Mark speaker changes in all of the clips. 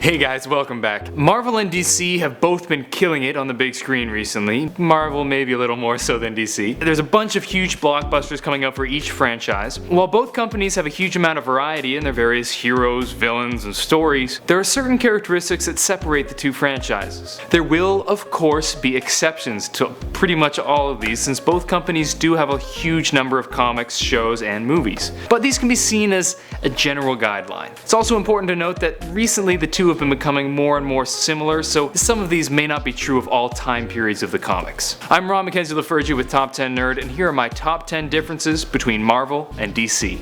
Speaker 1: Hey guys, welcome back. Marvel and DC have both been killing it on the big screen recently. Marvel maybe a little more so than DC. There's a bunch of huge blockbusters coming up for each franchise. While both companies have a huge amount of variety in their various heroes, villains, and stories, there are certain characteristics that separate the two franchises. There will, of course, be exceptions to pretty much all of these, since both companies do have a huge number of comics, shows, and movies. But these can be seen as a general guideline. It's also important to note that recently the two have been becoming more and more similar, so some of these may not be true of all time periods of the comics. I'm Ron Mackenzie LaFergie with Top 10 Nerd, and here are my top 10 differences between Marvel and DC.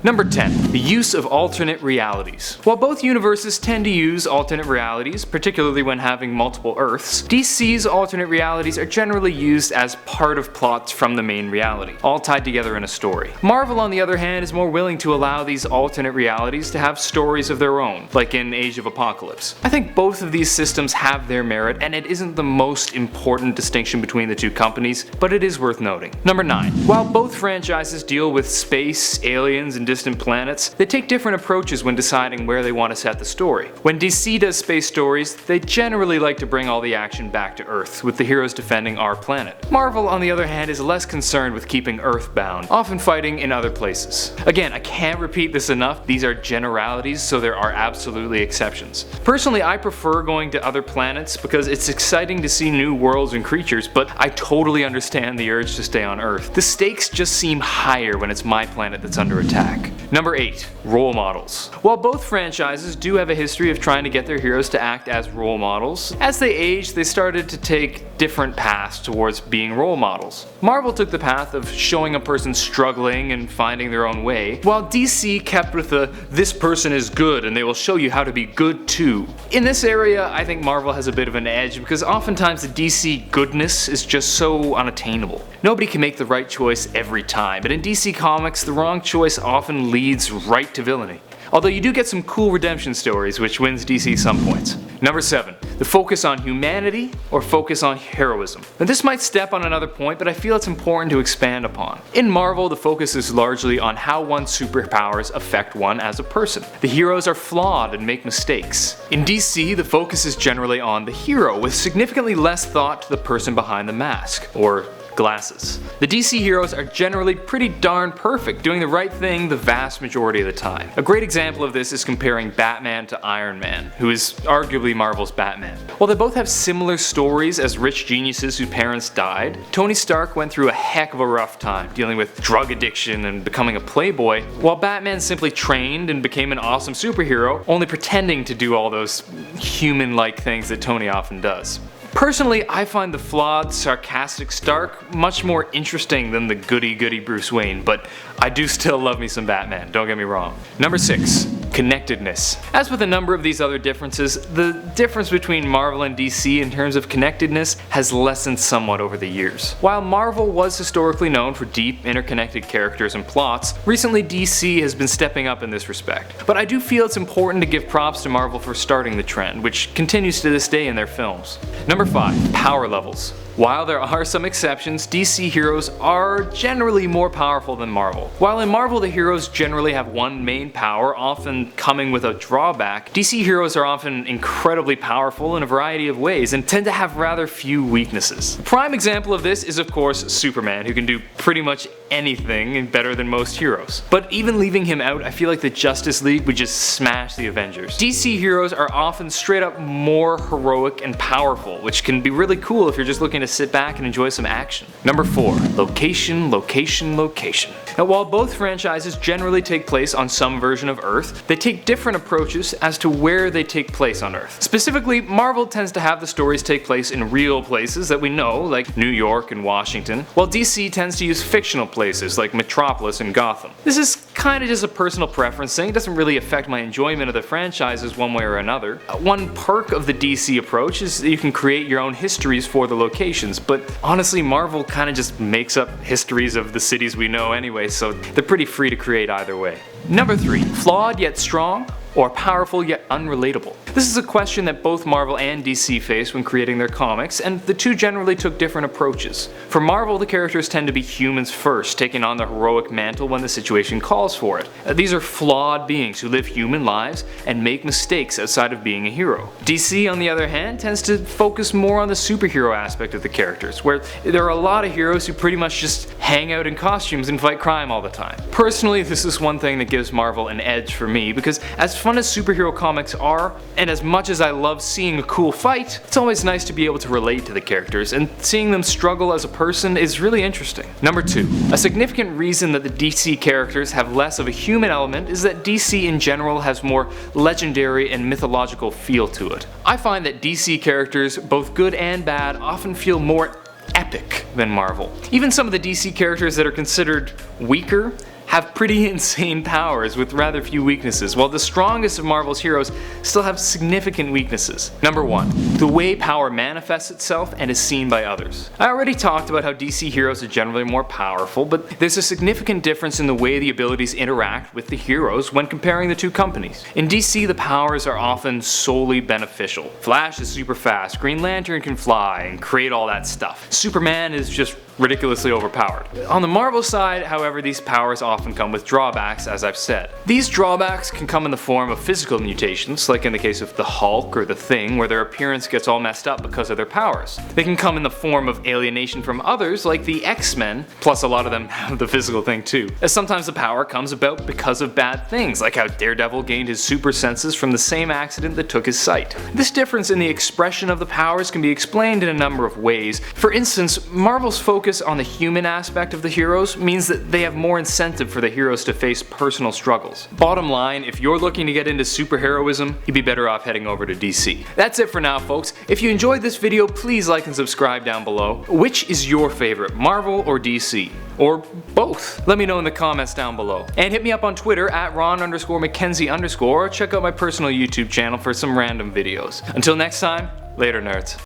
Speaker 1: Number 10. The use of alternate realities. While both universes tend to use alternate realities, particularly when having multiple Earths, DC's alternate realities are generally used as part of plots from the main reality, all tied together in a story. Marvel, on the other hand, is more willing to allow these alternate realities to have stories of their own, like in Age of Apocalypse. I think both of these systems have their merit, and it isn't the most important distinction between the two companies, but it is worth noting. Number 9. While both franchises deal with space, aliens, and distant planets, they take different approaches when deciding where they want to set the story. When DC does space stories, they generally like to bring all the action back to Earth, with the heroes defending our planet. Marvel, on the other hand, is less concerned with keeping Earth bound, often fighting in other places. Again, I can't repeat this enough, these are generalities, so there are absolutely exceptions. Personally, I prefer going to other planets because it's exciting to see new worlds and creatures, but I totally understand the urge to stay on Earth. The stakes just seem higher when it's my planet that's under attack. Number 8. Role models. While both franchises do have a history of trying to get their heroes to act as role models, as they aged, they started to take different paths towards being role models. Marvel took the path of showing a person struggling and finding their own way, while DC kept with the "this person is good and they will show you how to be good too." In this area, I think Marvel has a bit of an edge because oftentimes the DC goodness is just so unattainable. Nobody can make the right choice every time, but in DC Comics, the wrong choice often leads right to villainy. Although you do get some cool redemption stories, which wins DC some points. Number 7. The focus on humanity or focus on heroism. Now this might step on another point, but I feel it's important to expand upon. In Marvel, the focus is largely on how one's superpowers affect one as a person. The heroes are flawed and make mistakes. In DC, the focus is generally on the hero, with significantly less thought to the person behind the mask, or glasses. The DC heroes are generally pretty darn perfect, doing the right thing the vast majority of the time. A great example of this is comparing Batman to Iron Man, who is arguably Marvel's Batman. While they both have similar stories as rich geniuses whose parents died, Tony Stark went through a heck of a rough time dealing with drug addiction and becoming a playboy, while Batman simply trained and became an awesome superhero, only pretending to do all those human-like things that Tony often does. Personally, I find the flawed, sarcastic Stark much more interesting than the goody-goody Bruce Wayne, but I do still love me some Batman, don't get me wrong. Number 6. Connectedness. As with a number of these other differences, the difference between Marvel and DC in terms of connectedness has lessened somewhat over the years. While Marvel was historically known for deep, interconnected characters and plots, recently DC has been stepping up in this respect. But I do feel it's important to give props to Marvel for starting the trend, which continues to this day in their films. Number 5. Power levels. While there are some exceptions, DC heroes are generally more powerful than Marvel. While in Marvel the heroes generally have one main power, often coming with a drawback, DC heroes are often incredibly powerful in a variety of ways and tend to have rather few weaknesses. A prime example of this is of course Superman, who can do pretty much anything and better than most heroes. But even leaving him out, I feel like the Justice League would just smash the Avengers. DC heroes are often straight up more heroic and powerful, which can be really cool if you're just looking to sit back and enjoy some action. Number 4. Location, location, location. Now while both franchises generally take place on some version of Earth, they take different approaches as to where they take place on Earth. Specifically, Marvel tends to have the stories take place in real places that we know, like New York and Washington, while DC tends to use fictional places like Metropolis and Gotham. This is kinda just a personal preference thing, it doesn't really affect my enjoyment of the franchises one way or another. One perk of the DC approach is that you can create your own histories for the locations, but honestly Marvel kinda just makes up histories of the cities we know anyway, so they're pretty free to create either way. Number 3. Flawed yet strong or powerful yet unrelatable? This is a question that both Marvel and DC faced when creating their comics, and the two generally took different approaches. For Marvel, the characters tend to be humans first, taking on the heroic mantle when the situation calls for it. These are flawed beings who live human lives and make mistakes outside of being a hero. DC, on the other hand, tends to focus more on the superhero aspect of the characters, where there are a lot of heroes who pretty much just hang out in costumes and fight crime all the time. Personally, this is one thing that gives Marvel an edge for me, because as fun as superhero comics are, and as much as I love seeing a cool fight, it's always nice to be able to relate to the characters, and seeing them struggle as a person is really interesting. Number 2. A significant reason that the DC characters have less of a human element is that DC in general has more legendary and mythological feel to it. I find that DC characters, both good and bad, often feel more epic than Marvel. Even some of the DC characters that are considered weaker have pretty insane powers with rather few weaknesses, while the strongest of Marvel's heroes still have significant weaknesses. Number 1. The way power manifests itself and is seen by others. I already talked about how DC heroes are generally more powerful, but there's a significant difference in the way the abilities interact with the heroes when comparing the two companies. In DC, the powers are often solely beneficial. Flash is super fast, Green Lantern can fly and create all that stuff. Superman is just ridiculously overpowered. On the Marvel side, however, these powers often come with drawbacks, as I've said. These drawbacks can come in the form of physical mutations, like in the case of the Hulk or the Thing, where their appearance gets all messed up because of their powers. They can come in the form of alienation from others, like the X-Men, plus a lot of them have the physical thing too. As sometimes the power comes about because of bad things, like how Daredevil gained his super senses from the same accident that took his sight. This difference in the expression of the powers can be explained in a number of ways. For instance, Marvel's focus on the human aspect of the heroes means that they have more incentive for the heroes to face personal struggles. Bottom line, if you're looking to get into superheroism, you'd be better off heading over to DC. That's it for now, folks. If you enjoyed this video, please like and subscribe down below. Which is your favorite, Marvel or DC? Or both? Let me know in the comments down below. And hit me up on Twitter at Ron_McKenzie_ or check out my personal YouTube channel for some random videos. Until next time, later nerds.